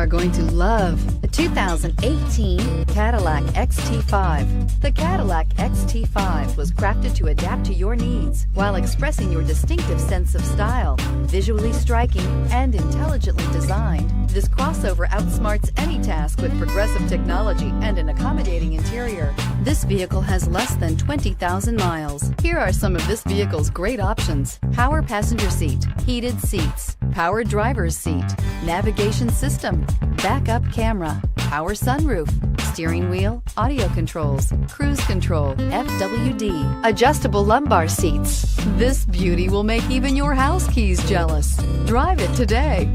are going to love the 2018 Cadillac XT5. The Cadillac XT5 was crafted to adapt to your needs while expressing your distinctive sense of style. Visually striking and intelligently designed, this crossover outsmarts any task with progressive technology and an accommodating interior. This vehicle has less than 20,000 miles. Here are some of this vehicle's great options: power passenger seat, heated seats, power driver's seat, navigation system, backup camera, power sunroof, steering wheel audio controls, cruise control, FWD, adjustable lumbar seats. This beauty will make even your house keys jealous. Drive it today.